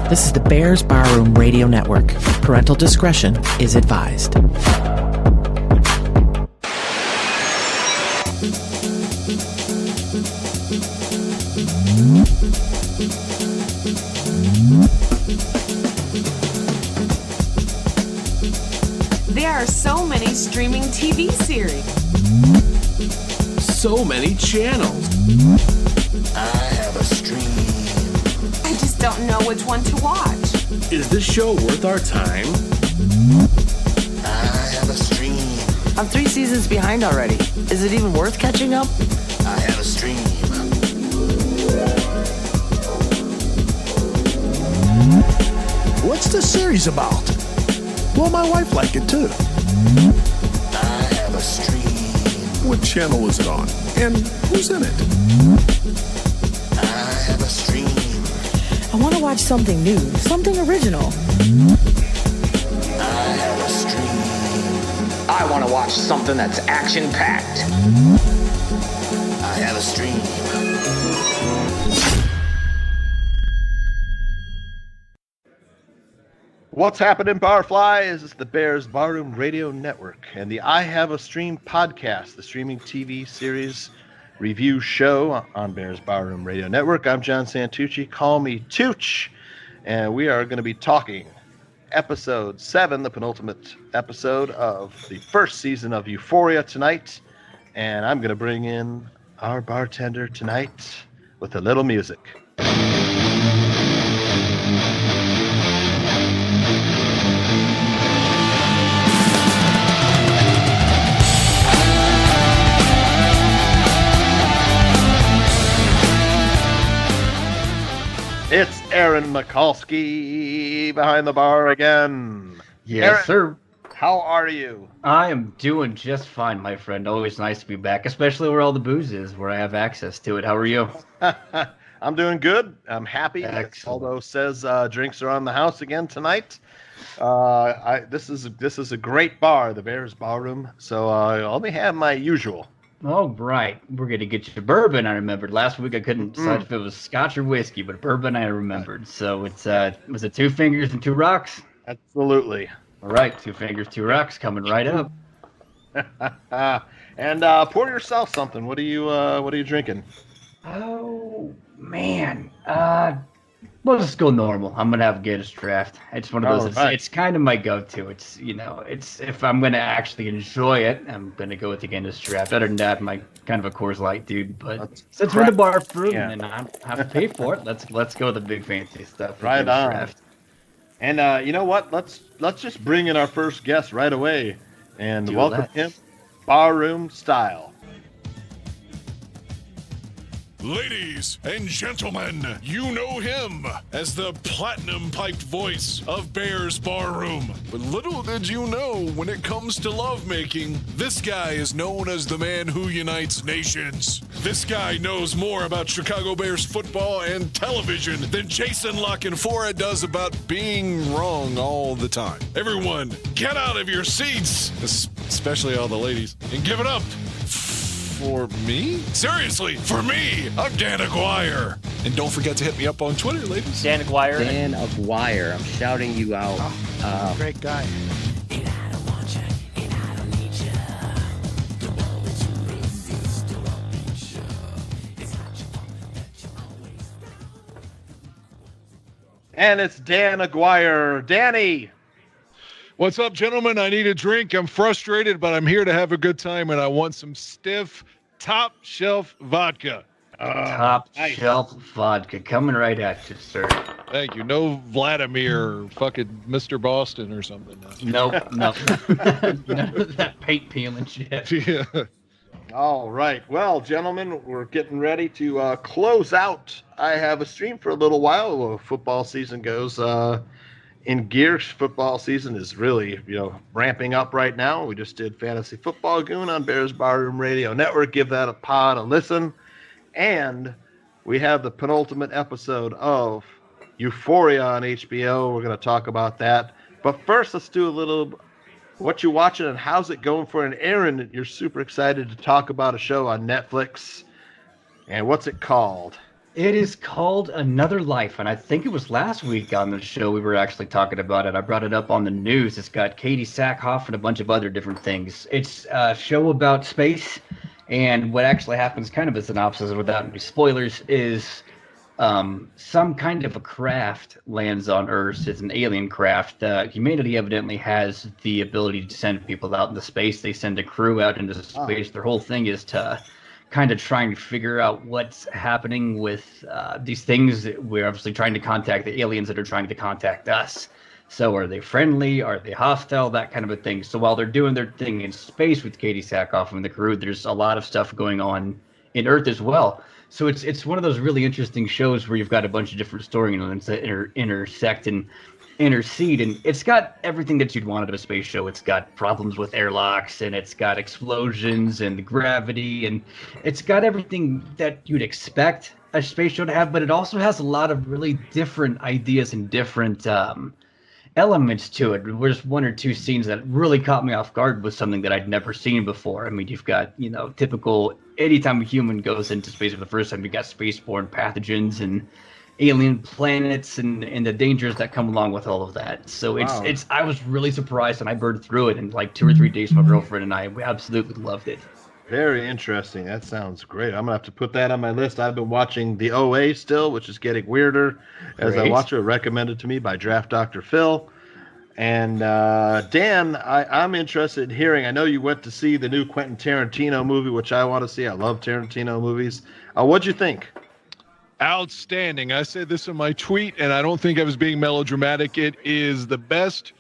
This is the Bears Barroom Radio Network. Parental discretion is advised. There are so many streaming TV series. So many channels. I have a stream. I just don't know which one to watch. Is this show worth our time? I have a stream. I'm 3 seasons behind already. Is it even worth catching up? I have a stream. What's the series about? Well, my wife liked it too. I have a stream. What channel is it on? And who's in it? I have a stream. I want to watch something new, something original. I have a stream. I want to watch something that's action-packed. I have a stream. What's happening, Barflies? It's the Bears Barroom Radio Network and the I Have a Stream podcast, the streaming TV series review show on Bears Barroom Radio Network. I'm John Santucci. Call me Tooch. And we are going to be talking episode 7, the penultimate episode of the first season of Euphoria tonight. And I'm going to bring in our bartender tonight with a little music. It's Aaron Mikulski behind the bar again. Yes, Aaron, sir. How are you? I am doing just fine, my friend. Always nice to be back, especially where all the booze is, where I have access to it. How are you? I'm doing good. I'm happy. Excellent. Aldo says drinks are on the house again tonight. This is a great bar, the Bears Barroom. So I'll only have my usual. Oh, right. We're going to get you bourbon, I remembered. Last week I couldn't decide if it was scotch or whiskey, but bourbon I remembered. So it's was it 2 fingers and 2 rocks? Absolutely. All right, 2 fingers, 2 rocks coming right up. And pour yourself something. What are you drinking? Oh, man. We'll just go normal. I'm going to have Guinness Draft. It's one of those, it's kind of my go-to. It's, it's if I'm going to actually enjoy it, I'm going to go with the Guinness Draft. Other than that, I'm kind of a Coors Light dude. But since we're in the bar fruit and I have to pay for it, let's go with the big fancy stuff. Right on. Draft. And you know what? Let's just bring in our first guest right away and welcome him, Barroom Style. Ladies and gentlemen, you know him as the platinum-piped voice of Bears Barroom. But little did you know, when it comes to lovemaking, this guy is known as the man who unites nations. This guy knows more about Chicago Bears football and television than Jason La Canfora does about being wrong all the time. Everyone, get out of your seats, especially all the ladies, and give it up for me? Seriously, for me! I'm Dan Aguirre. And don't forget to hit me up on Twitter, ladies. Dan Aguirre. Dan Aguirre. I'm shouting you out. Great guy. And it's Dan Aguirre. Danny! What's up, gentlemen? I need a drink. I'm frustrated, but I'm here to have a good time, and I want some stiff, top-shelf vodka. Top shelf vodka coming right at you, sir. Thank you. No Vladimir or fucking Mr. Boston or something. Nope. None of that paint peeling shit. Yeah. All right. Well, gentlemen, we're getting ready to close out. I Have a Stream for a little while. Football season goes in gear. Football season is really, ramping up right now. We just did Fantasy Football Goon on Bears Barroom Radio Network. Give that a listen. And we have the penultimate episode of Euphoria on HBO. We're going to talk about that. But first, let's do a little what you watching and how's it going for an Aaron. You're super excited to talk about a show on Netflix. And what's it called? It is called Another Life, and I think it was last week on the show we were actually talking about it. I brought it up on the news. It's got Katie Sackhoff and a bunch of other different things. It's a show about space, and what actually happens, kind of a synopsis without any spoilers, is some kind of a craft lands on Earth. It's an alien craft. Humanity evidently has the ability to send people out into space. They send a crew out into space. Their whole thing is to kind of trying to figure out what's happening with these things. We're obviously trying to contact the aliens that are trying to contact us. So are they friendly? Are they hostile? That kind of a thing. So while they're doing their thing in space with Katie Sackhoff and the crew, there's a lot of stuff going on in Earth as well. So it's one of those really interesting shows where you've got a bunch of different storylines that intersect and intercede, and it's got everything that you'd want out of a space show. It's got problems with airlocks, and it's got explosions and gravity, and it's got everything that you'd expect a space show to have, but it also has a lot of really different ideas and different elements to it. There's one or two scenes that really caught me off guard with something that I'd never seen before. I mean, you've got, typical, anytime a human goes into space for the first time, you got spaceborne pathogens and alien planets and the dangers that come along with all of that. So it's I was really surprised, and I burned through it in like 2 or 3 days. My girlfriend and I, we absolutely loved it. Very interesting. That sounds great. I'm gonna have to put that on my list. I've been watching the OA still, which is getting weirder as I watch it. Recommended to me by Draft Dr. Phil. And Dan, I'm interested in hearing. I know you went to see the new Quentin Tarantino movie, which I want to see. I love Tarantino movies. What'd you think? Outstanding. I said this in my tweet, and I don't think I was being melodramatic. It is the best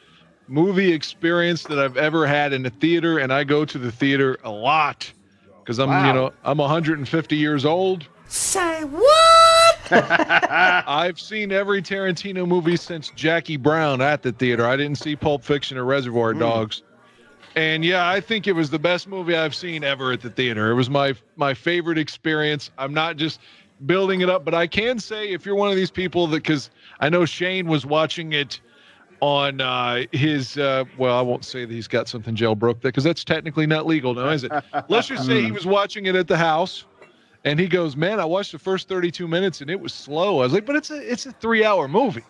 movie experience that I've ever had in a theater, and I go to the theater a lot because I'm 150 years old. Say what? I've seen every Tarantino movie since Jackie Brown at the theater. I didn't see Pulp Fiction or Reservoir Dogs. And yeah, I think it was the best movie I've seen ever at the theater. It was my favorite experience. I'm not just building it up, but I can say, if you're one of these people that, because I know Shane was watching it on his well, I won't say that he's got something jailbroke there, because that's technically not legal now, is it? Let's just say he was watching it at the house, and he goes, man, I watched the first 32 minutes and it was slow. I was like, but it's a 3-hour movie.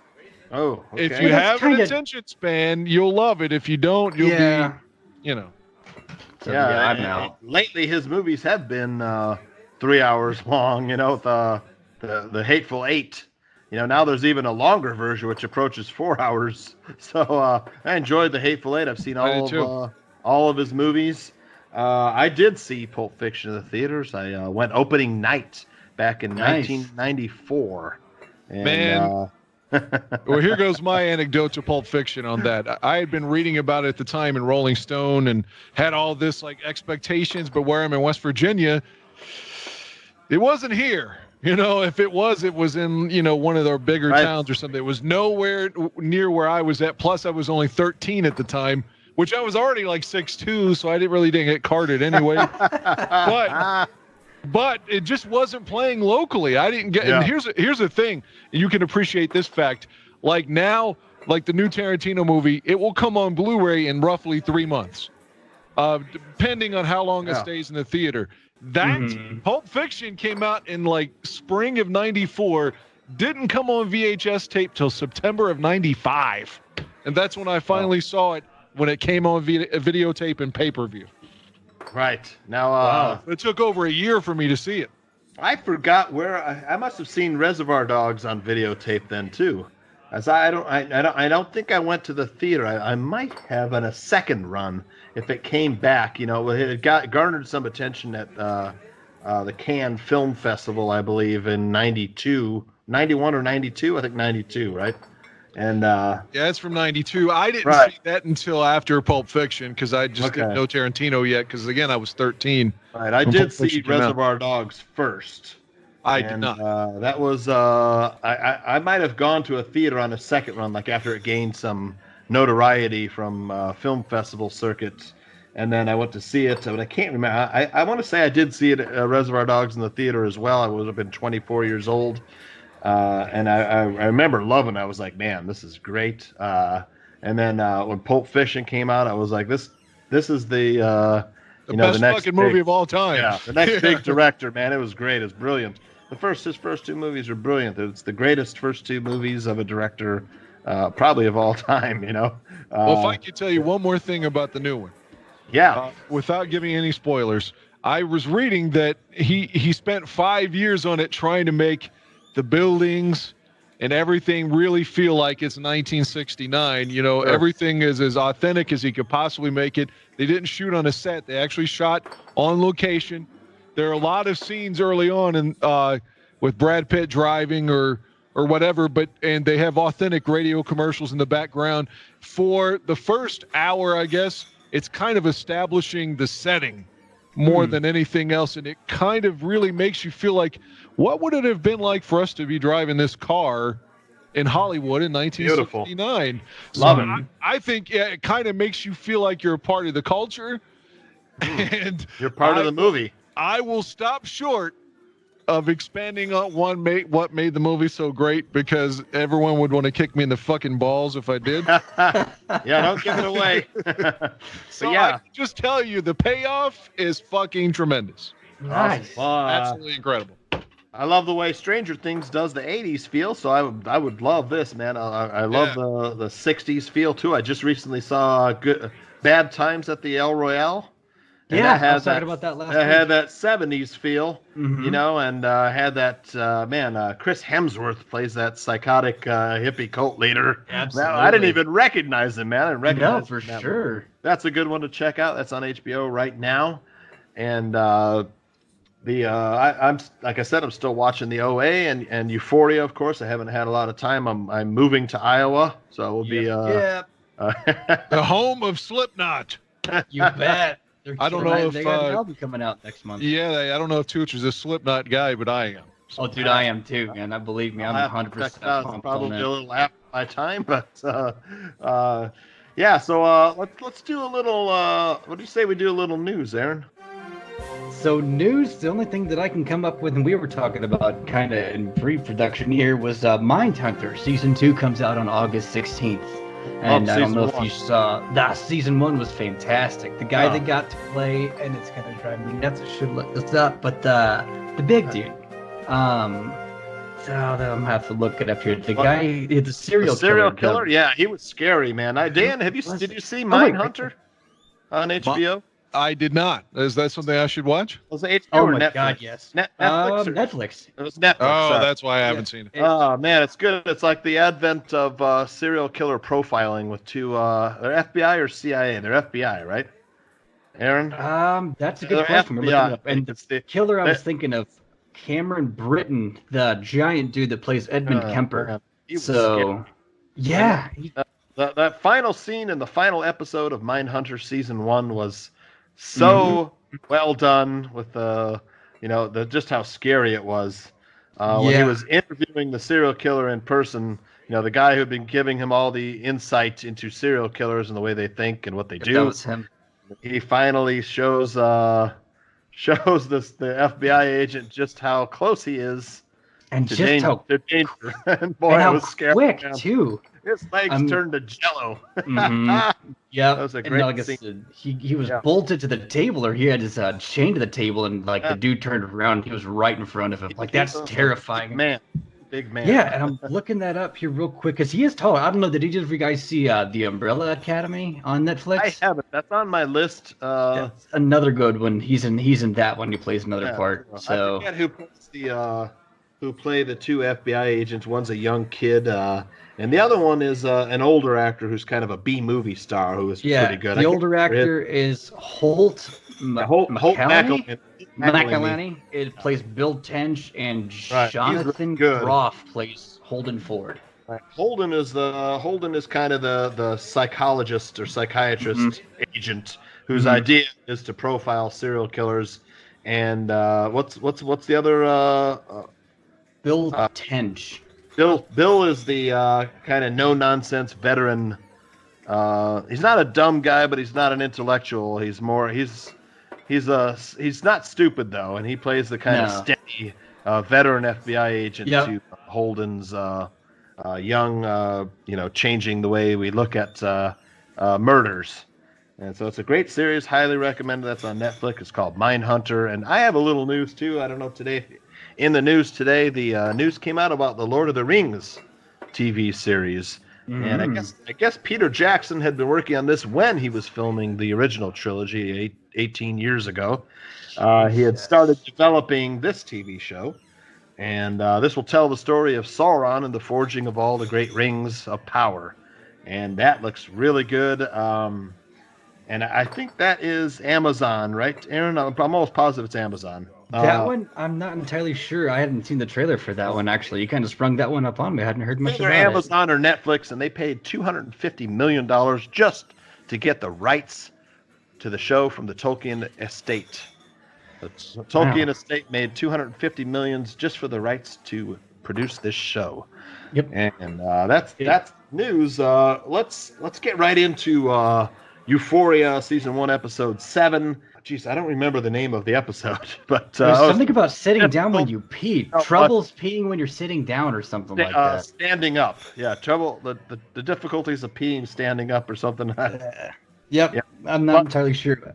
Oh, okay. If you have an attention span, you'll love it. If you don't, you'll be, So, I'm out. Lately his movies have been 3 hours long, the Hateful Eight. Now there's even a longer version which approaches 4 hours. So I enjoyed the Hateful Eight. I've seen all of his movies. I did see Pulp Fiction in the theaters. I went opening night back in 1994. And, man. Well, here goes my anecdote to Pulp Fiction on that. I had been reading about it at the time in Rolling Stone and had all this like expectations, but where I'm in West Virginia, it wasn't here. If it was in, one of their bigger towns or something. It was nowhere near where I was at. Plus, I was only 13 at the time, which I was already like 6'2", so I didn't get carded anyway. But it just wasn't playing locally. I didn't get. Yeah. And here's the thing. You can appreciate this fact. Like now, like the new Tarantino movie, it will come on Blu-ray in roughly 3 months, depending on how long it stays in the theater. That Pulp Fiction came out in like spring of '94, didn't come on VHS tape till September of '95, and that's when I finally saw it when it came on videotape and pay-per-view. Right. Now, it took over a year for me to see it. I forgot where I must have seen Reservoir Dogs on videotape then too. As I don't think I went to the theater. I might have on a second run if it came back. It garnered some attention at the Cannes Film Festival, I believe, in 91 or 92. I think 92, right? And yeah, it's from 92. I didn't see that until after Pulp Fiction because I just didn't know Tarantino yet. Because again, I was 13. Right, I did see Reservoir Dogs first. I did not. That was I might have gone to a theater on a second run, like after it gained some notoriety from film festival circuits, and then I went to see it. But I can't remember. I want to say I did see it Reservoir Dogs in the theater as well. I would have been 24 years old. And I remember loving it. I was like, man, this is great. And then when Pulp Fiction came out, I was like, this is the best fucking movie of all time. Yeah, the next big director, man. It was great. It was brilliant. his first two movies are brilliant. It's the greatest first two movies of a director, probably of all time. Well, if I could tell you one more thing about the new one, without giving any spoilers, I was reading that he spent 5 years on it trying to make the buildings and everything really feel like it's 1969. Sure. Everything is as authentic as he could possibly make it. They didn't shoot on a set. They actually shot on location. There are a lot of scenes early on with Brad Pitt driving or whatever, and they have authentic radio commercials in the background. For the first hour, I guess, it's kind of establishing the setting more than anything else, and it kind of really makes you feel like, what would it have been like for us to be driving this car in Hollywood in 1969? Love it. I think it kind of makes you feel like you're a part of the culture, and you're part of the movie. I will stop short of expanding on what made the movie so great, because everyone would want to kick me in the fucking balls if I did. Yeah, don't give it away. So I can just tell you, the payoff is fucking tremendous. Nice. Absolutely incredible. I love the way Stranger Things does the 80s feel, so I would love this, man. I love the 60s feel, too. I just recently saw Bad Times at the El Royale. And I was talking about that last week. It had that 70s feel, and had that, Chris Hemsworth plays that psychotic hippie cult leader. Absolutely. I didn't even recognize him, man. I didn't recognize him. No, for sure. That's a good one to check out. That's on HBO right now. And I'm like I said, I'm still watching the OA and Euphoria, of course. I haven't had a lot of time. I'm moving to Iowa, so it will be the home of Slipknot. You bet. I don't know if they got an album coming out next month. Yeah, I don't know if Tooch is a Slipknot guy, but I am. So, oh, dude, I am too, man. I believe me, I'm 100%. It's probably a little after my time, but yeah. So let's do a little. What do you say we do a little news, Aaron? So news, the only thing that I can come up with, and we were talking about kind of in pre-production here, was Mindhunter. Season 2 comes out on August 16th. And I don't know if you saw that. Season 1 was fantastic. The guy that got to play, and it's gonna drive me nuts. I should look this up, but the big dude. I'm gonna have to look it up here. The guy, the serial killer. Yeah, he was scary, man. Dan, did you see Mindhunter on HBO? I did not. Is that something I should watch? Was it HBO oh or my Netflix? God, yes. Netflix. It was Netflix. Oh, that's why I haven't seen it. Oh man, it's good. It's like the advent of serial killer profiling with two. They're FBI or CIA? They're FBI, right? Aaron? That's a good question. We're looking it up. And the killer I was thinking of, Cameron Britton, the giant dude that plays Edmund Kemper. So, yeah. That final scene in the final episode of Mindhunter season 1 was so well done with just how scary it was. When he was interviewing the serial killer in person, the guy who'd been giving him all the insight into serial killers and the way they think and what they do. That was him. He finally shows the FBI agent just how close he is, and just how danger. And boy, how it was scary, quick man. too. His legs turned to jello. Yeah, that was a great scene. He was bolted to the table, or he had his chain to the table, and the dude turned around. He was right in front of him. Like, that's terrifying. Big man. Yeah, and I'm looking that up here real quick because he is tall. I don't know. Did you guys see The Umbrella Academy on Netflix? I haven't. That's on my list. That's another good one. He's in that one. He plays another part. So I forget who play the two FBI agents. One's a young kid. And the other one is an older actor who's kind of a B movie star who is pretty good. The older actor is Holt McCallany. It plays Bill Tench, and Jonathan Groff plays Holden Ford. Right. Holden is kind of the psychologist or psychiatrist agent whose idea is to profile serial killers. And what's the other? Bill Tench. Bill is the kind of no-nonsense veteran. He's not a dumb guy, but he's not an intellectual. He's not stupid though, and he plays the kind of steady veteran FBI agent to Holden's young, changing the way we look at murders. And so it's a great series, highly recommended. That's on Netflix. It's called Mindhunter. And I have a little news too. I don't know today. In the news today, the news came out about the Lord of the Rings TV series. And I guess Peter Jackson had been working on this when he was filming the original trilogy 18 years ago. He had started developing this TV show. And this will tell the story of Sauron and the forging of all the great rings of power. And that looks really good. And I think that is Amazon, right, Aaron? I'm almost positive it's Amazon. That one, I'm not entirely sure. I hadn't seen the trailer for that one, actually. You kind of sprung that one up on me. I hadn't heard much about Amazon or Netflix, and they paid $250 million just to get the rights to the show from the Tolkien estate. The Tolkien estate made $250 million just for the rights to produce this show. Yep. And that's news. Let's get right into Euphoria season 1 episode 7. Jeez, I don't remember the name of the episode, but there's something about sitting down when you pee. Troubles peeing when you're sitting down, or something like that. Standing up, yeah. Trouble. The difficulties of peeing standing up, or something. Yep. I'm not entirely sure.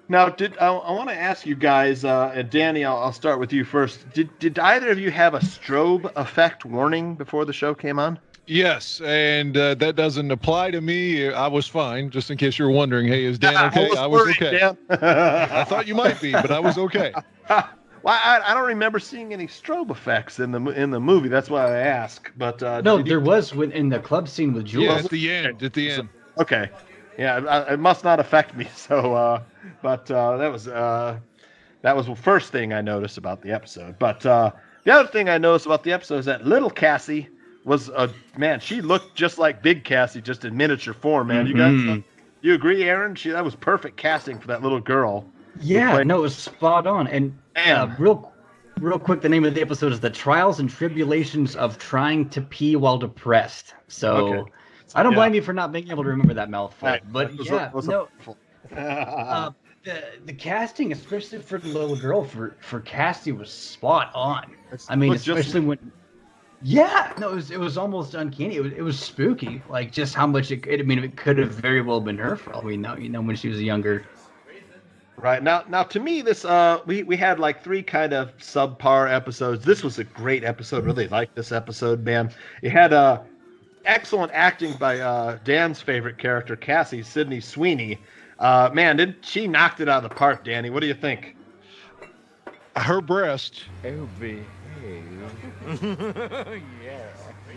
Now, I want to ask you guys, and Danny, I'll start with you first. Did either of you have a strobe effect warning before the show came on? Yes, and that doesn't apply to me. I was fine, just in case you were wondering. Hey, is Dan okay? I was okay. Dan. I thought you might be, but I was okay. Well, I don't remember seeing any strobe effects in the movie. That's why I ask. But no, there was in the club scene with Jules. Yeah, at the end. Okay. Yeah, it must not affect me. So, but that was the first thing I noticed about the episode. But the other thing I noticed about the episode is that little Cassie was she looked just like Big Cassie, just in miniature form, man. You guys, you agree, Aaron? That was perfect casting for that little girl. Yeah, no, it was spot on. And real quick, the name of the episode is "The Trials and Tribulations of Trying to Pee While Depressed." So. Okay. I don't blame you for not being able to remember that mouthful, but the casting, especially for the little girl, for Cassie, was spot on. I mean, especially when, it was almost uncanny. It was spooky, like just how much it could have very well been her for all we know. When she was younger. Right now, to me, this we had like 3 kind of subpar episodes. This was a great episode. Really liked this episode, man. It had excellent acting by Dan's favorite character, Cassie, Sydney Sweeney. Man, she knocked it out of the park, Danny. What do you think? Her breast. Oh, behave.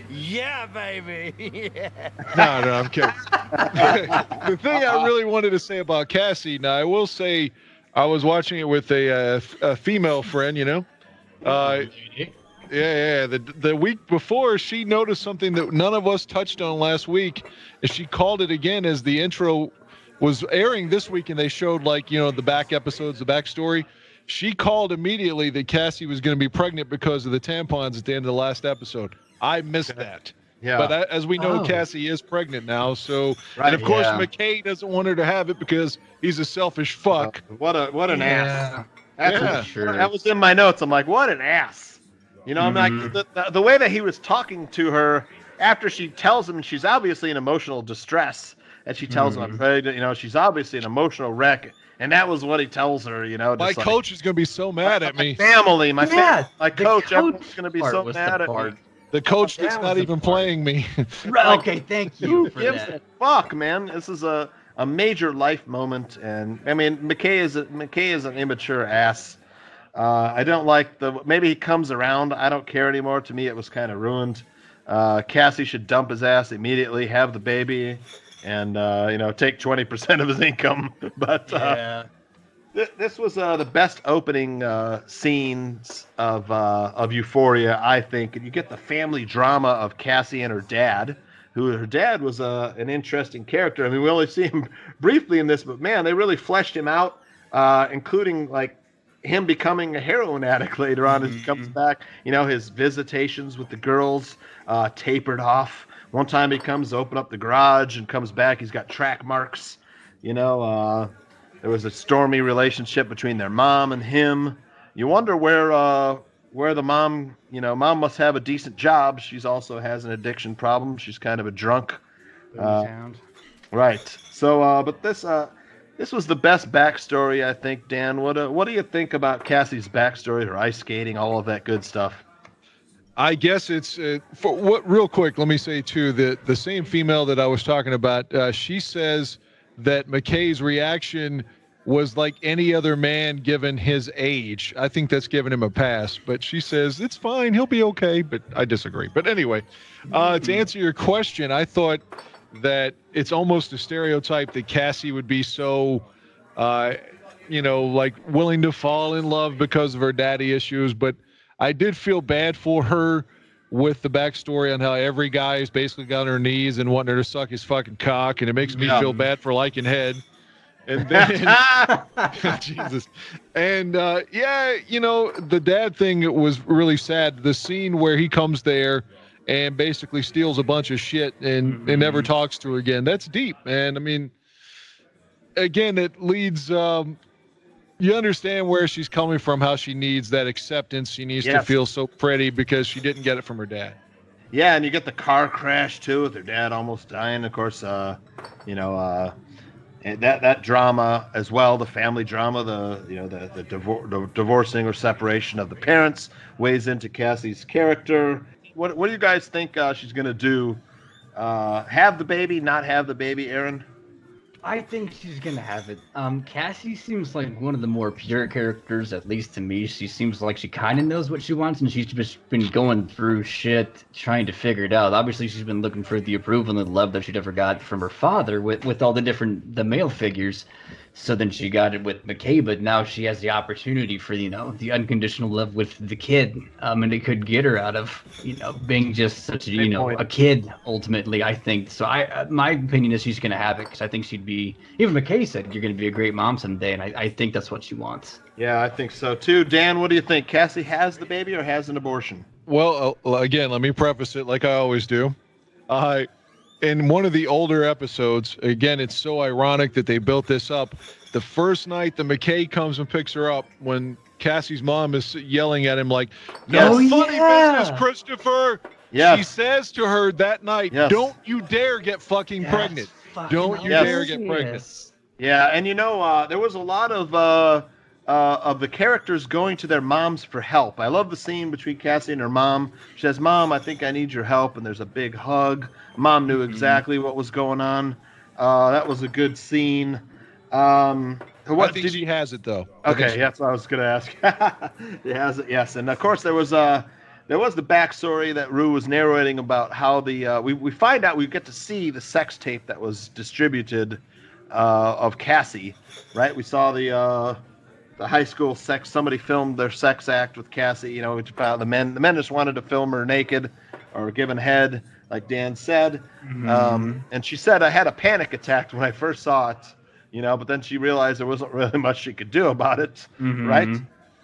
Yeah, baby. Yeah. No, I'm kidding. The thing I really wanted to say about Cassie, now I will say I was watching it with a female friend, Yeah. The week before, she noticed something that none of us touched on last week, and she called it again as the intro was airing this week, and they showed the back episodes, the backstory. She called immediately that Cassie was going to be pregnant because of the tampons at the end of the last episode. I missed that. Yeah. But as we know, Cassie is pregnant now. So, and of course, McKay doesn't want her to have it because he's a selfish fuck. What an ass. That was in my notes. I'm like, what an ass. I'm like, the way that he was talking to her after she tells him she's obviously in emotional distress, and she tells him, I'm pregnant, she's obviously an emotional wreck, and that was what he tells her, My coach is going to be so mad at me. My coach, everyone's going to be so mad at me. The coach that's not even playing me. Okay, thank you for that. Who gives a fuck, man? This is a major life moment, and I mean, McKay is an immature ass. I don't like maybe he comes around. I don't care anymore. To me, it was kind of ruined. Cassie should dump his ass immediately, have the baby, and take 20% of his income. But this was the best opening scenes of Euphoria, I think. And you get the family drama of Cassie and her dad, her dad was an interesting character. I mean, we only see him briefly in this, but man, they really fleshed him out, including him becoming a heroin addict later on as he comes back. His visitations with the girls tapered off. One time he open up the garage and comes back. He's got track marks. There was a stormy relationship between their mom and him. You wonder where the mom, mom must have a decent job. She's also has an addiction problem. She's kind of a drunk. Right. So, but this was the best backstory, I think, Dan. What do you think about Cassie's backstory, her ice skating, all of that good stuff? I guess it's for what. Real quick, let me say too that the same female that I was talking about, she says that McKay's reaction was like any other man given his age. I think that's giving him a pass, but she says it's fine, he'll be okay. But I disagree. But anyway, to answer your question, I thought that it's almost a stereotype that Cassie would be so, like willing to fall in love because of her daddy issues. But I did feel bad for her with the backstory on how every guy is basically got on her knees and wanting her to suck his fucking cock, and it makes me feel bad for liking head. And then, Jesus. And, the dad thing was really sad. The scene where he comes there and basically steals a bunch of shit and never talks to her again. That's deep, man. I mean, again, it leads, you understand where she's coming from, how she needs that acceptance. She needs to feel so pretty because she didn't get it from her dad. Yeah, and you get the car crash too with her dad almost dying. Of course, and that drama as well, the family drama, the divorcing or separation of the parents weighs into Cassie's character. What do you guys think she's gonna do? Have the baby, not have the baby, Aaron? I think she's gonna have it. Cassie seems like one of the more pure characters, at least to me. She seems like she kind of knows what she wants, and she's just been going through shit trying to figure it out. Obviously, she's been looking for the approval and the love that she never got from her father with all the male figures. So then she got it with McKay, but now she has the opportunity for, the unconditional love with the kid. And it could get her out of, being just such a kid ultimately, I think. So my opinion is she's going to have it because I think she'd be, even McKay said, you're going to be a great mom someday. And I think that's what she wants. Yeah, I think so too. Dan, what do you think? Cassie has the baby or has an abortion? Well, again, let me preface it like I always do. In one of the older episodes, again, it's so ironic that they built this up. The first night that McKay comes and picks her up, when Cassie's mom is yelling at him like, "No funny business, Christopher." Yeah. She says to her that night, "Don't you dare get fucking pregnant. Don't you dare get pregnant." Yeah, and there was a lot of the characters going to their moms for help. I love the scene between Cassie and her mom. She says, "Mom, I think I need your help," and there's a big hug. Mom knew exactly what was going on. That was a good scene. I think she has it though. Okay, that's what I was going to ask. She has it, yes. And of course, there was the backstory that Rue was narrating about how we find out, we get to see the sex tape that was distributed of Cassie, right? We saw the high school sex. Somebody filmed their sex act with Cassie. The men just wanted to film her naked or given head, like Dan said. And she said, "I had a panic attack when I first saw it, but then she realized there wasn't really much she could do about it, right?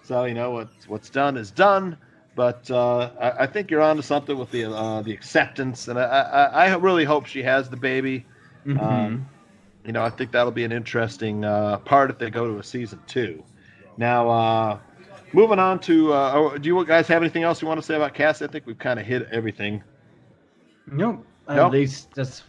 So what's done is done. But I think you're onto something with the acceptance, and I really hope she has the baby. I think that'll be an interesting part if they go to a season 2. Now, moving on to, do you guys have anything else you want to say about Cassie? I think we've kind of hit everything. Nope. At least that's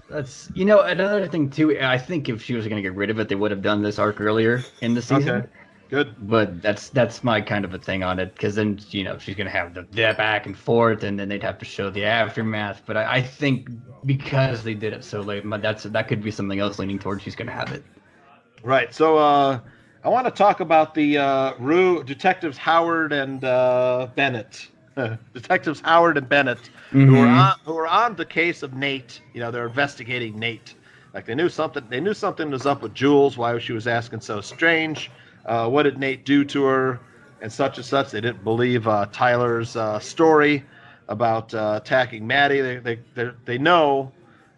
another thing too. I think if she was going to get rid of it, they would have done this arc earlier in the season. Okay, good. But that's my kind of a thing on it, because then she's going to have the back and forth, and then they'd have to show the aftermath. But I think because they did it so late, that could be something else leaning towards she's going to have it. Right. So I want to talk about the Rue detectives Howard and Bennett. Detectives Howard and Bennett, who are on the case of Nate. They're investigating Nate. Like they knew something was up with Jules, why she was asking so strange. What did Nate do to her, and such and such. They didn't believe Tyler's story about attacking Maddie. They know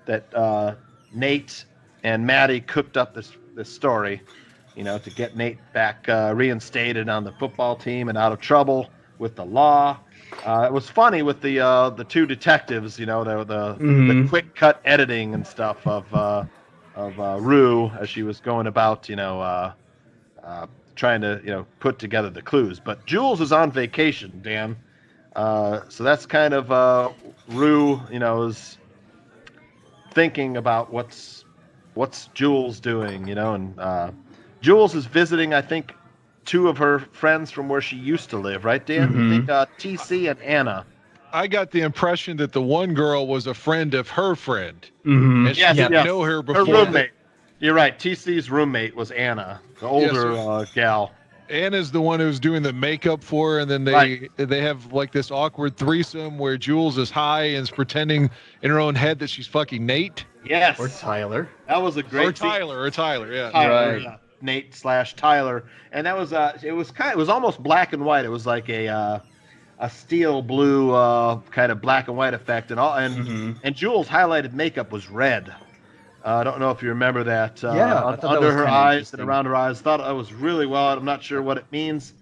that Nate and Maddie cooked up this story, to get Nate back reinstated on the football team and out of trouble with the law. It was funny with the two detectives, the quick cut editing and stuff of Rue as she was going about, trying to put together the clues. But Jules is on vacation, Dan. So that's kind of Rue, is thinking about what's what's Jules doing? And Jules is visiting, I think, two of her friends from where she used to live, right, Dan? You think TC and Anna? I got the impression that the one girl was a friend of her friend. Mm-hmm. And she didn't know her before. Her roommate. You're right. TC's roommate was Anna, the older gal. Anna's the one who's doing the makeup for her, and then they have like this awkward threesome where Jules is high and is pretending in her own head that she's fucking Nate. Yes. Or Tyler. That was a great Or Tyler, yeah. Tyler, right. Nate/Tyler. And that was it was almost black and white. It was like a steel blue kind of black and white effect, and Jules' highlighted makeup was red. I don't know if you remember that. Under her eyes and around her eyes. Thought it was really well. I'm not sure what it means.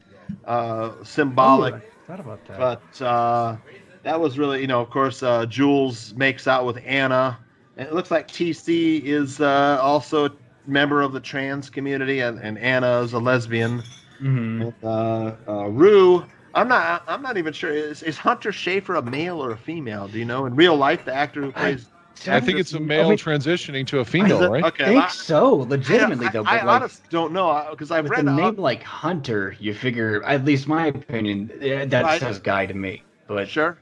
Symbolic. Ooh, I thought about that. But that was really, of course, Jules makes out with Anna. And it looks like TC is also a member of the trans community, and Anna is a lesbian. Mm-hmm. And, Rue. I'm not even sure. Is Hunter Schafer a male or a female? Do you know? In real life, the actor who plays. I think it's a male transitioning to a female, right? Okay, I think so. Legitimately, though. I honestly don't know because I've read a name like Hunter. You figure, at least my opinion, that says guy to me. But sure.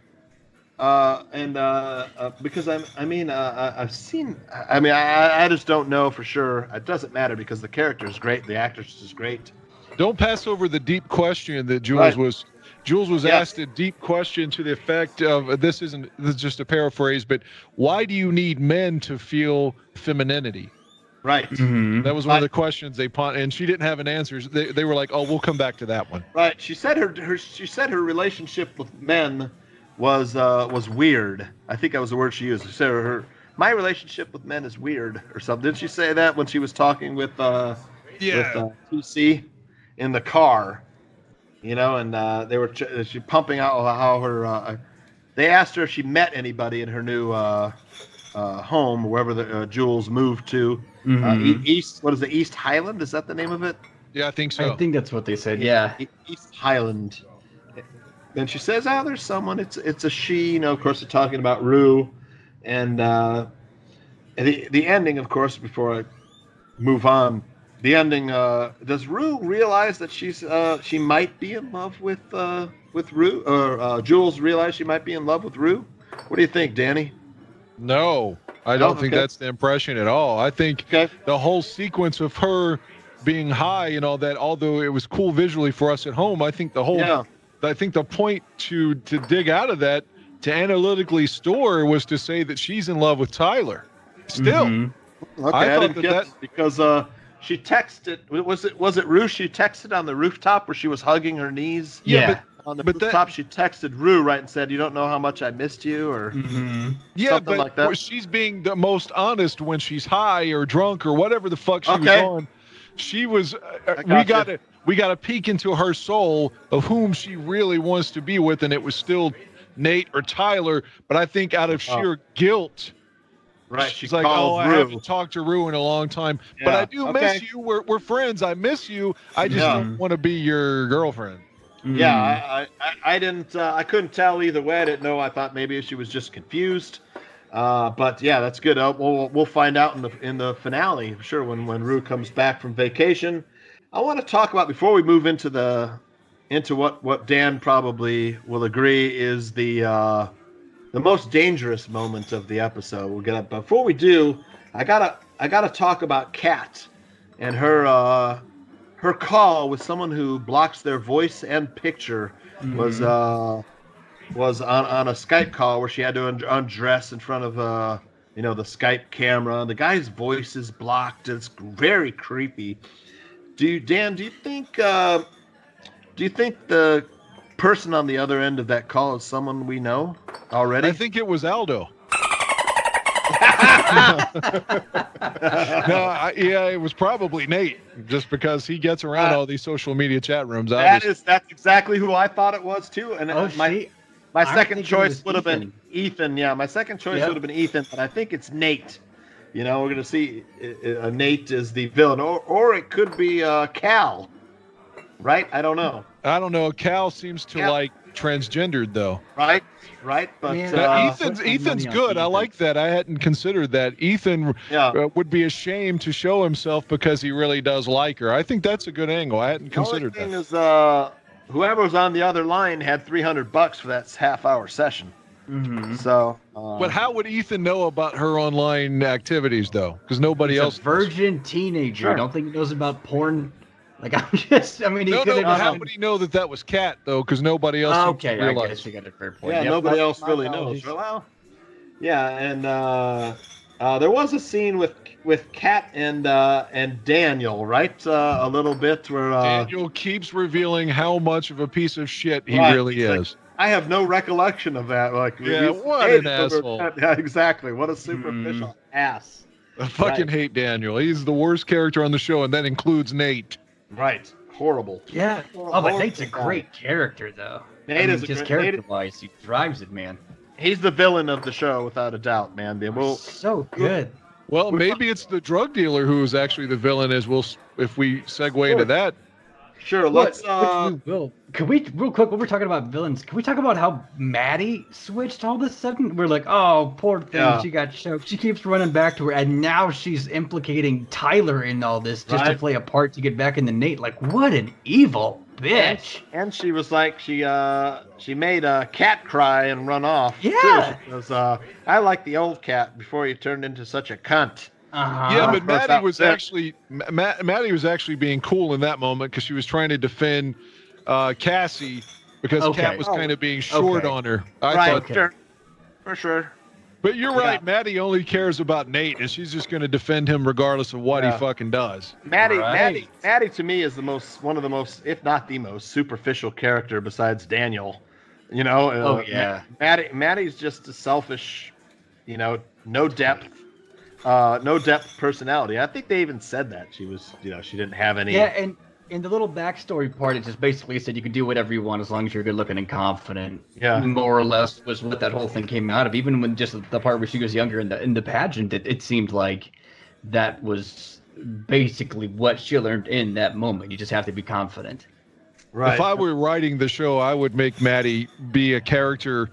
Because I've seen. I just don't know for sure. It doesn't matter because the character is great. The actress is great. Don't pass over the deep question that Jules was. Jules was asked a deep question to the effect of, this is just a paraphrase, but why do you need men to feel femininity? Right. Mm-hmm. That was one of the questions they put, and she didn't have an answer. They were like, "Oh, we'll come back to that one." Right. She said her relationship with men was weird. I think that was the word she used. She said my relationship with men is weird or something. Didn't she say that when she was talking with TC in the car? And they were she pumping out how her. They asked her if she met anybody in her new home, wherever the Jules moved to. Mm-hmm. East. What is it? East Highland? Is that the name of it? Yeah, I think so. I think that's what they said. Yeah. East Highland. Then she says, "Oh, there's someone. It's a she." Of course, they're talking about Rue, and the ending, of course. Before I move on. The ending. Does Rue realize that she might be in love with Rue, or Jules realize she might be in love with Rue? What do you think, Danny? No, I don't think that's the impression at all. I think the whole sequence of her being high and all that, although it was cool visually for us at home, I think the point to dig out of that, to analytically store, was to say that she's in love with Tyler. Still, okay, I didn't get that because. She texted. Was it Rue? She texted on the rooftop where she was hugging her knees. Yeah. But on the rooftop, she texted Rue, right, and said, "You don't know how much I missed you," or something like that. She's being the most honest when she's high or drunk or whatever the fuck she was on. She was. We got a peek into her soul of whom she really wants to be with, and it was still Nate or Tyler. But I think out of sheer guilt. Right, she's like, I haven't talked to Rue in a long time, but I do miss you. We're friends. I miss you. I just don't want to be your girlfriend. Yeah, I didn't. I couldn't tell either way. I didn't know. I thought maybe she was just confused. But yeah, that's good. We'll find out in the finale, I'm sure, when Rue comes back from vacation. I want to talk about, before we move into what Dan probably will agree is the most dangerous moment of the episode. We'll get up. Before we do, I gotta talk about Kat and her call with someone who blocks their voice and picture. Was on a Skype call where she had to undress in front of the Skype camera. The guy's voice is blocked. It's very creepy. Dan, do you think the person on the other end of that call is someone we know already? I think it was Aldo. It was probably Nate, just because he gets around all these social media chat rooms. That's exactly who I thought it was too. And my second choice would have been Ethan. Yeah, my second choice would have been Ethan, but I think it's Nate. We're going to see Nate is the villain, or it could be Cal. Right? I don't know. Cal seems to like transgendered though. Right. But Ethan's good. I like that. I hadn't considered that. Ethan would be ashamed to show himself because he really does like her. I think that's a good angle. I hadn't considered that. The only thing is, whoever was on the other line had $300 for that half-hour session. Mm-hmm. So, but how would Ethan know about her online activities though? Because nobody else. A virgin teenager. Sure. I don't think he knows about porn. Like he could have. How would he know that was Kat though? Because nobody else. Okay, I guess you got a fair point. Yeah, nobody else really knows. Well, yeah, and there was a scene with Kat and Daniel, right? A little bit where Daniel keeps revealing how much of a piece of shit he really is. Like, I have no recollection of that. Like, what an asshole! Yeah, exactly. What a superficial ass. I fucking hate Daniel. He's the worst character on the show, and that includes Nate. Right. Horrible. Yeah. Oh, but Nate's a great character, though. Nate is just character-wise, he drives it, man. He's the villain of the show, without a doubt, man. So good. Well, maybe it's the drug dealer who is actually the villain. If we segue into that. Sure. Let's. Can we real quick? When we're talking about villains, can we talk about how Maddie switched all of a sudden? We're like, oh, poor thing, she got choked. She keeps running back to her, and now she's implicating Tyler in all this just to play a part to get back into Nate. Like, what an evil bitch! And she was like, she made a cat cry and run off. Yeah. Too. Because I like the old cat before you turned into such a cunt. Yeah, but Maddie was actually being cool in that moment because she was trying to defend Cassie because Kat was kind of being short on her. I thought, sure. For sure. But you're right. Maddie only cares about Nate, and she's just going to defend him regardless of what he fucking does. Maddie to me is one of the most, if not the most, superficial character besides Daniel. You know. Maddie's just a selfish, no depth. No depth personality. I think they even said that she was, she didn't have any. Yeah, and in the little backstory part, it just basically said you can do whatever you want as long as you're good looking and confident. Yeah, more or less was what that whole thing came out of. Even when just the part where she was younger in the pageant, it seemed like that was basically what she learned in that moment. You just have to be confident. Right. If I were writing the show, I would make Maddie be a character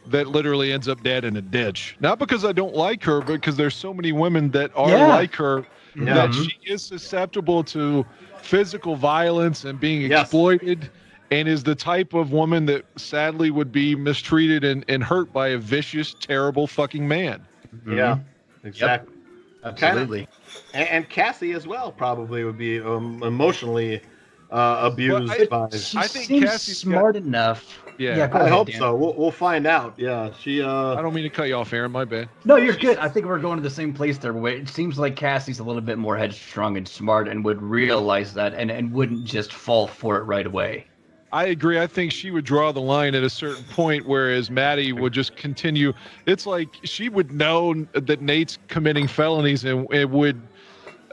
that literally ends up dead in a ditch. Not because I don't like her, but because there's so many women that are like her that she is susceptible to physical violence and being exploited and is the type of woman that sadly would be mistreated and hurt by a vicious, terrible fucking man. Yeah, exactly. Yep. Absolutely. And Cassie as well probably would be emotionally abused by. I think Cassie's smart enough. Yeah, I hope so. We'll find out. Yeah, she. I don't mean to cut you off, Aaron. My bad. No, you're good. I think we're going to the same place there. It seems like Cassie's a little bit more headstrong and smart, and would realize that, and wouldn't just fall for it right away. I agree. I think she would draw the line at a certain point, whereas Maddie would just continue. It's like she would know that Nate's committing felonies and would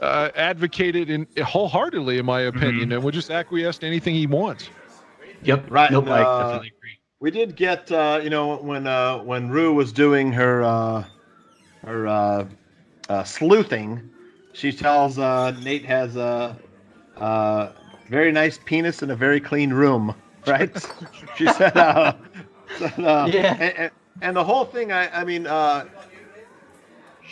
advocate it wholeheartedly, in my opinion, and would just acquiesce to anything he wants. Yep. Right. Nope, I definitely agree. We did get, when Rue was doing her sleuthing, she tells Nate has a very nice penis in a very clean room, right? She said, yeah. And the whole thing,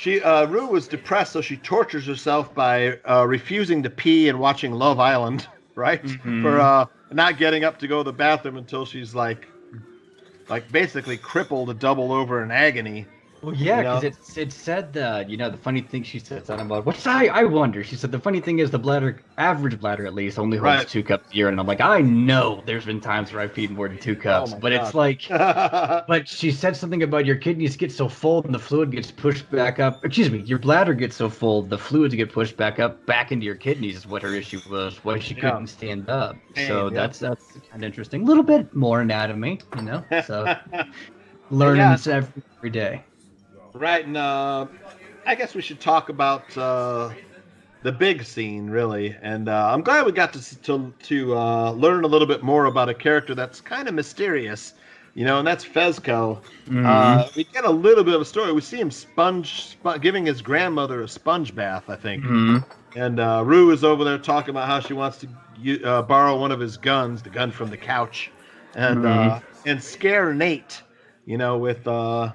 Rue was depressed, so she tortures herself by refusing to pee and watching Love Island, right? For not getting up to go to the bathroom until she's like basically crippled to double over in agony. Well, yeah, because it said the funny thing she said something about, which I wonder. She said the funny thing is the bladder, average bladder at least, only holds 2 cups a year, and I'm like, I know there's been times where I've peed more than 2 cups, but God. It's like, but she said something about your kidneys get so full and the fluid gets pushed back up. Excuse me, your bladder gets so full, the fluids get pushed back into your kidneys is what her issue was. Why she couldn't stand up. So that's kind of interesting. A little bit more anatomy, So learning every day. Right, and I guess we should talk about the big scene, really. And I'm glad we got to learn a little bit more about a character that's kind of mysterious, and that's Fezco. We get a little bit of a story. We see him giving his grandmother a sponge bath, I think. And Rue is over there talking about how she wants to borrow one of his guns, the gun from the couch. and scare Nate, with the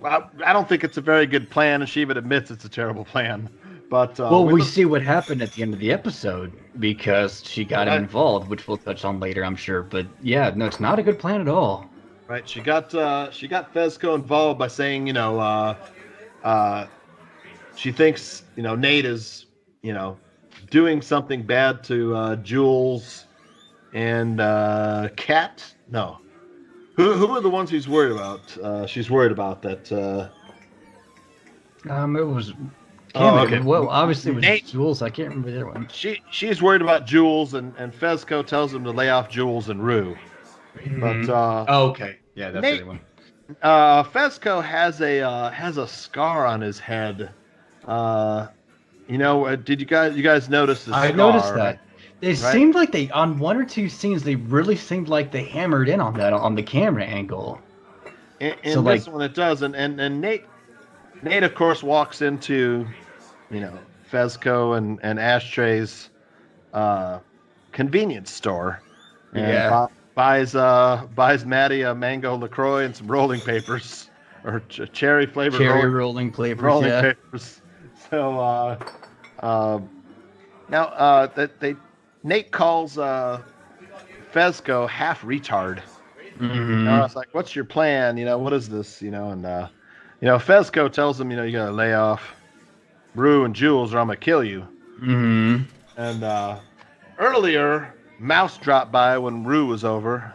I don't think it's a very good plan, and she even admits it's a terrible plan. But we see what happened at the end of the episode because she got him involved, which we'll touch on later, I'm sure. But yeah, no, it's not a good plan at all. Right, she got Fezco involved by saying, she thinks Nate is doing something bad to Jules and Kat. No, who are the ones she's worried about? She's worried about that. It was. Okay. Well, obviously it was Nate, Jules. I can't remember the other one. She's worried about Jules, and Fezco tells him to lay off Jules and Rue. Mm-hmm. But okay, yeah, that's the one. Fezco has a scar on his head. Did you guys notice the scar? I noticed that. It right? seemed like they, on one or two scenes, they really seemed like they hammered in on that on the camera angle. In this one, it does, and Nate, of course, walks into, Fezco and Ashtray's convenience store, and buys Maddie a mango LaCroix and some rolling papers, or cherry flavored rolling papers. So now Nate calls Fezco half retard. Mm-hmm. I was like, "What's your plan? What is this? Fezco tells him, you gotta lay off Rue and Jules, or I'm gonna kill you." Mm-hmm. And earlier, Mouse dropped by when Rue was over,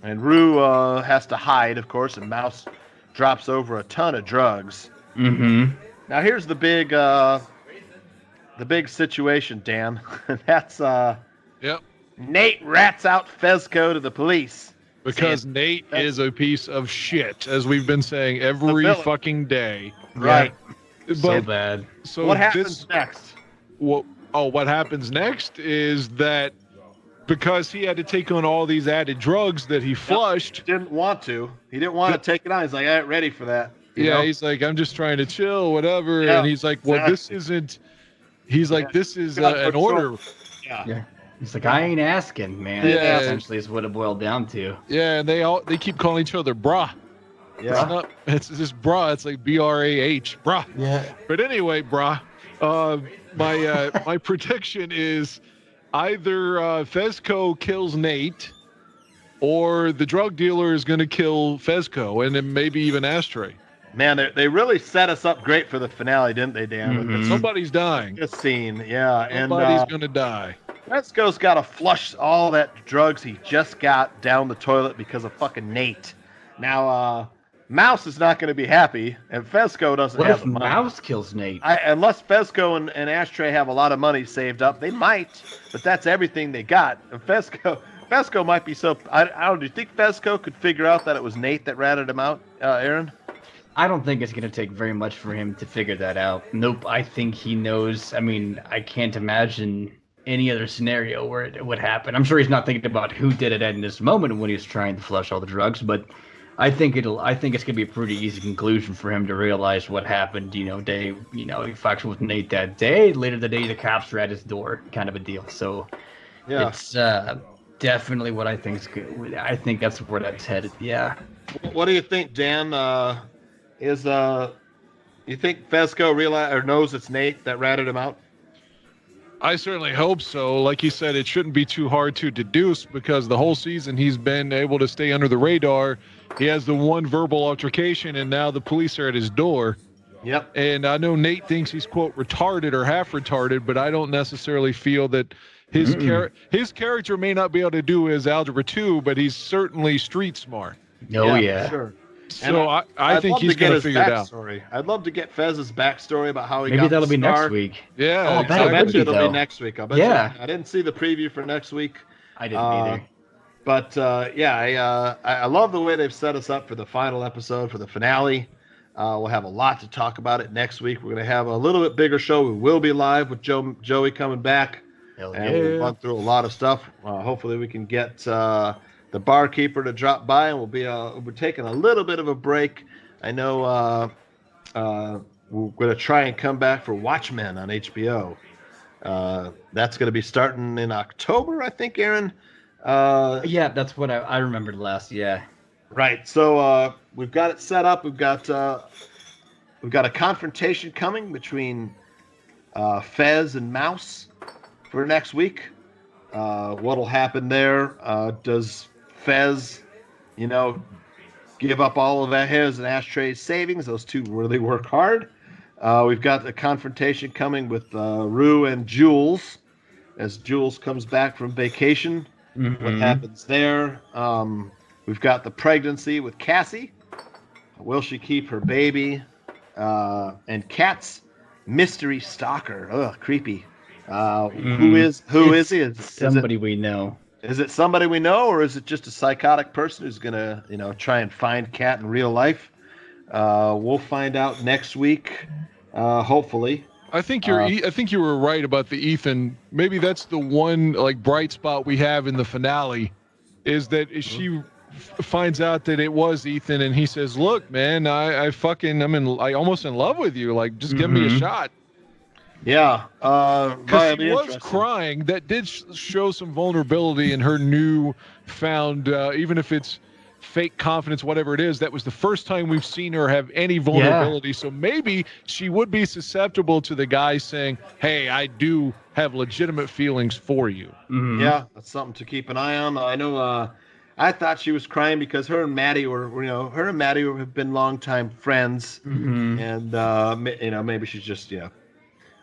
and Rue has to hide, of course, and Mouse drops over a ton of drugs. Mm-hmm. Now here's the big situation, Dan. That's Nate rats out Fezco to the police. Because Nate is a piece of shit, as we've been saying every fucking day. Right. So bad. So what happens next? What happens next is that because he had to take on all these added drugs that he flushed. He didn't want to take it on. He's like, I ain't ready for that. He's like, I'm just trying to chill, whatever. Yeah, and he's like, well, this isn't. He's like, this is an order. Yeah. He's like, I ain't asking, man. Yeah. Essentially is what it boiled down to. Yeah, and they keep calling each other brah. Yeah. It's just brah. It's like BRAH, brah. Yeah. But anyway, brah. My prediction is either Fezco kills Nate, or the drug dealer is going to kill Fezco, and then maybe even Ashtray. Man, they really set us up great for the finale, didn't they, Dan? Mm-hmm. Somebody's dying. This scene, yeah. Somebody's going to die. Fezco's got to flush all that drugs he just got down the toilet because of fucking Nate. Now, Mouse is not going to be happy, and Fezco doesn't have the money. What if Mouse kills Nate? Unless Fezco and Ashtray have a lot of money saved up, they might, but that's everything they got. And Fezco might be so... I don't know, do you think Fezco could figure out that it was Nate that ratted him out, Aaron? I don't think it's going to take very much for him to figure that out. Nope, I think he knows. I mean, I can't imagine any other scenario where it would happen. I'm sure he's not thinking about who did it in this moment when he's trying to flush all the drugs, but I think it's going to be a pretty easy conclusion for him to realize what happened. He fucked with Nate that day. Later the day, the cops are at his door, kind of a deal. So it's definitely what I think is good. I think that's where that's headed. Yeah. What do you think, Dan? You think Fezco realize or knows it's Nate that ratted him out? I certainly hope so. Like you said, it shouldn't be too hard to deduce because the whole season he's been able to stay under the radar. He has the one verbal altercation, and now the police are at his door. Yep. And I know Nate thinks he's, quote, retarded or half retarded, but I don't necessarily feel that his character may not be able to do his Algebra 2, but he's certainly street smart. Oh, yeah. Sure. So I think he's going to figure it out. I'd love to get Fez's backstory about how he Maybe got that'll the be scar. next week. Yeah, I bet you it'll be next week. I didn't see the preview for next week. I didn't either. But I love the way they've set us up for the final episode, for the finale. We'll have a lot to talk about it next week. We're going to have a little bit bigger show. We will be live with Joey coming back. Hell and we'll run through a lot of stuff. Hopefully we can get the barkeeper to drop by, and we're taking a little bit of a break. I know we're going to try and come back for Watchmen on HBO. That's going to be starting in October, I think, Aaron. Yeah, that's what I remembered last. Yeah. Right. So we've got it set up. We've got a confrontation coming between Fez and Mouse for next week. What'll happen there? Does Fez, give up all of his and Ashtray's savings? Those two really work hard. We've got a confrontation coming with Rue and Jules as Jules comes back from vacation. What happens there? We've got the pregnancy with Cassie. Will she keep her baby? And Kat's mystery stalker. Ugh, creepy. Who is he? Somebody we know. Is it somebody we know, or is it just a psychotic person who's gonna, try and find Kat in real life? We'll find out next week, hopefully. I think you were right about the Ethan. Maybe that's the one bright spot we have in the finale, is that she finds out that it was Ethan, and he says, "Look, man, I'm almost in love with you. Just give me a shot." Yeah, because she was crying. That did show some vulnerability in her newfound, even if it's fake confidence, whatever it is. That was the first time we've seen her have any vulnerability. So maybe she would be susceptible to the guy saying, "Hey, I do have legitimate feelings for you." Yeah, that's something to keep an eye on. I know. I thought she was crying because her and Maddie have been longtime friends, and maybe she's just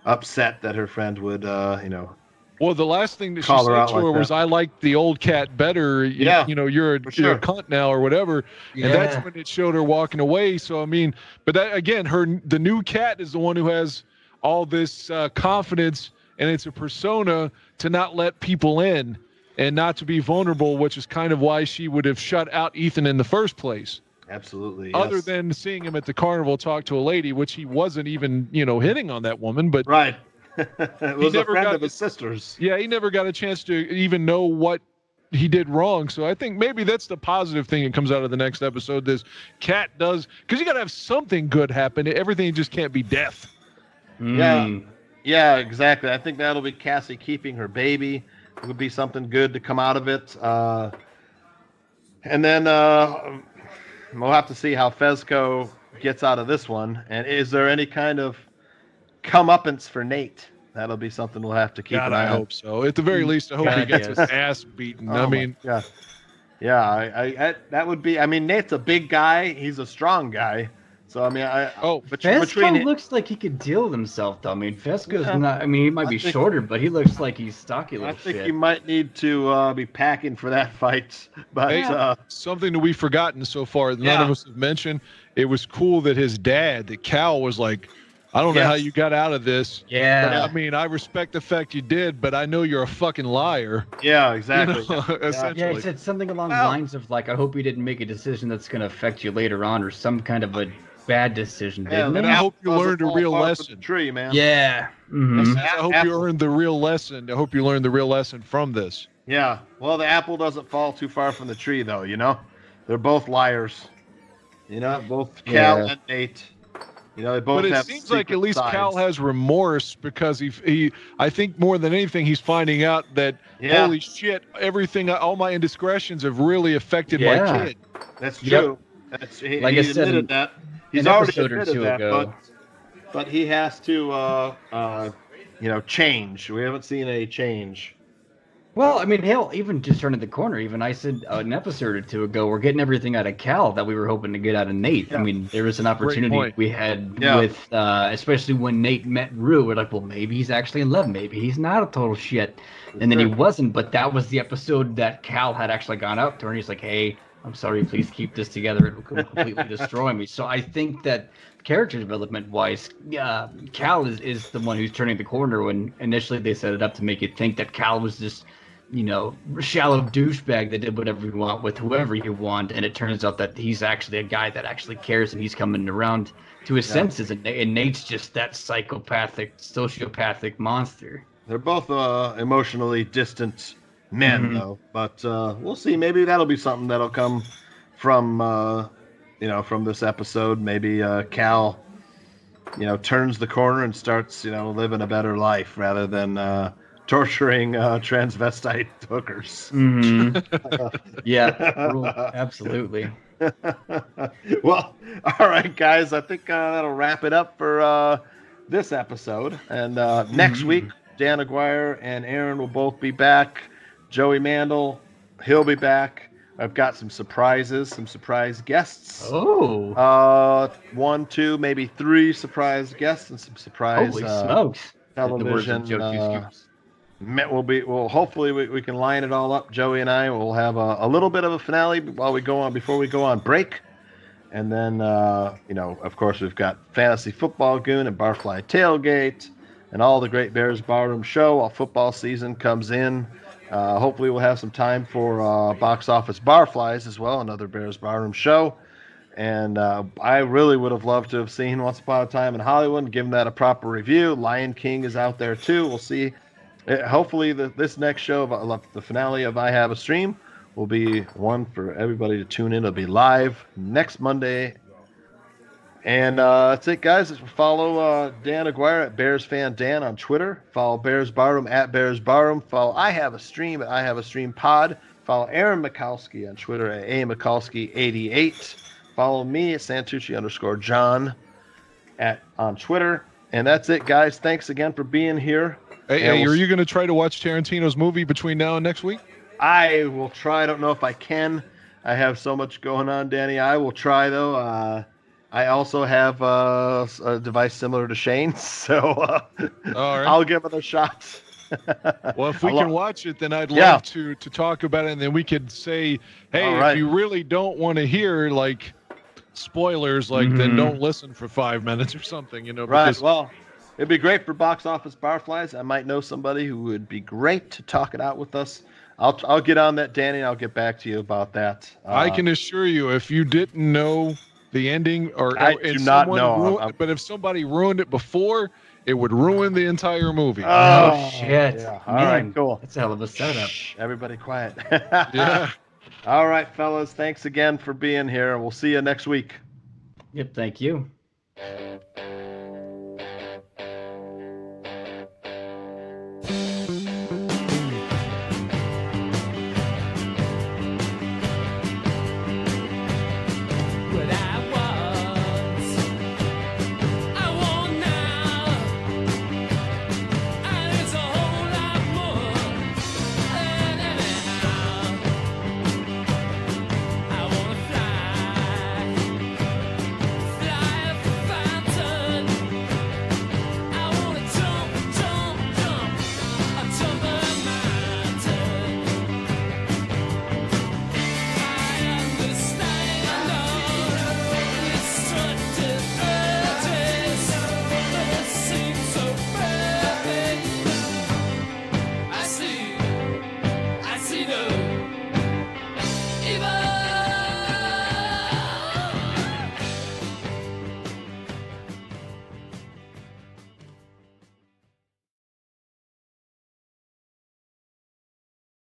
upset that her friend would Well, the last thing that she said to her was, "I like the old cat better. You're a cunt now," or whatever. Yeah. And that's when it showed her walking away. So but that again, the new cat is the one who has all this confidence, and it's a persona to not let people in and not to be vulnerable, which is kind of why she would have shut out Ethan in the first place. Absolutely. Other than seeing him at the carnival talk to a lady, which he wasn't even, hitting on that woman, but right. It was a friend of his sister's. Yeah, he never got a chance to even know what he did wrong. So I think maybe that's the positive thing that comes out of the next episode. This cat does, because you got to have something good happen. Everything just can't be death. Yeah, exactly. I think that'll be Cassie keeping her baby. It would be something good to come out of it. And then we'll have to see how Fezco gets out of this one. And is there any kind of comeuppance for Nate? That'll be something we'll have to keep an eye on. I hope so. At the very least, I hope he gets his ass beaten. That would be. Nate's a big guy. He's a strong guy. So Fezco looks like he could deal with himself, though. Fezco's not. He might be shorter, but he looks like he's stocky little shit. I think he might need to be packing for that fight. But something that we've forgotten so far, none of us have mentioned. It was cool that his dad, that Cal, was like, "I don't know how you got out of this. Yeah. But, I respect the fact you did, but I know you're a fucking liar." Yeah, exactly. Essentially. Yeah, he said something along the lines of I hope you didn't make a decision that's going to affect you later on, or some kind of a bad decision. And I hope you learned a real lesson. Tree, man. Yeah. I hope you learned the real lesson. I hope you learned the real lesson from this. Yeah. Well, the apple doesn't fall too far from the tree, though. They're both liars. Both Cal and Nate. They both but it have seems like at least sides. Cal has remorse, because he I think more than anything he's finding out that holy shit, everything, all my indiscretions have really affected my kid. That's true. He admitted that. He's already admitted that, but he has to change. We haven't seen a change. Well, hell, even just turning the corner. Even I said an episode or two ago, we're getting everything out of Cal that we were hoping to get out of Nate. Yeah. There was an opportunity we had with, especially when Nate met Rue. We're like, well, maybe he's actually in love. Maybe he's not a total shit. And then he wasn't. But that was the episode that Cal had actually gone up to her, and he's like, "Hey, I'm sorry, please keep this together. It will completely destroy me." So I think that character development wise, Cal is the one who's turning the corner, when initially they set it up to make you think that Cal was just, shallow douchebag that did whatever you want with whoever you want. And it turns out that he's actually a guy that actually cares, and he's coming around to his senses. And Nate's just that psychopathic, sociopathic monster. They're both emotionally distant men, though, but we'll see. Maybe that'll be something that'll come from from this episode. Maybe Cal turns the corner and starts living a better life rather than torturing transvestite hookers. Yeah, absolutely. Well, all right, guys. I think that'll wrap it up for this episode. And next week, Dan Aguirre and Aaron will both be back. Joey Mandel, he'll be back. I've got some surprises, some surprise guests. Oh. 1, 2, maybe 3 surprise guests and some surprise Holy smokes. television. Hopefully we can line it all up. Joey and I will have a little bit of a finale before we go on break. And then, of course, we've got Fantasy Football Goon and Barfly Tailgate and all the great Bears Barroom show while football season comes in. Hopefully we'll have some time for Box Office Barflies as well, another Bears Barroom show. And I really would have loved to have seen Once Upon a Time in Hollywood and given that a proper review. Lion King is out there too. We'll see. Hopefully this next show, the finale of I Have a Stream, will be one for everybody to tune in. It'll be live next Monday. And that's it, guys. Follow Dan Aguirre at Bears Fan Dan on Twitter. Follow Bears Barroom at Bears Barroom. Follow I Have a Stream at I Have a Stream Pod. Follow Aaron Mikulski on Twitter at AMikulski88. Follow me at Santucci_John on Twitter. And that's it, guys. Thanks again for being here. Hey, are you going to try to watch Tarantino's movie between now and next week? I will try. I don't know if I can. I have so much going on, Danny. I will try, though. I also have a device similar to Shane's, so all right. I'll give it a shot. Well, if we can watch it, then I'd love to talk about it, and then we could say, hey, if you really don't want to hear, like, spoilers, then don't listen for 5 minutes or something, Right, well, it'd be great for Box Office Barflies. I might know somebody who would be great to talk it out with us. I'll get on that, Danny, and I'll get back to you about that. I can assure you, if you didn't know the ending, I do not know. But if somebody ruined it before, it would ruin the entire movie. Oh shit! Yeah. All right, cool. That's a hell of a setup. Shh, everybody, quiet. Yeah. All right, fellas. Thanks again for being here, and we'll see you next week. Yep. Thank you.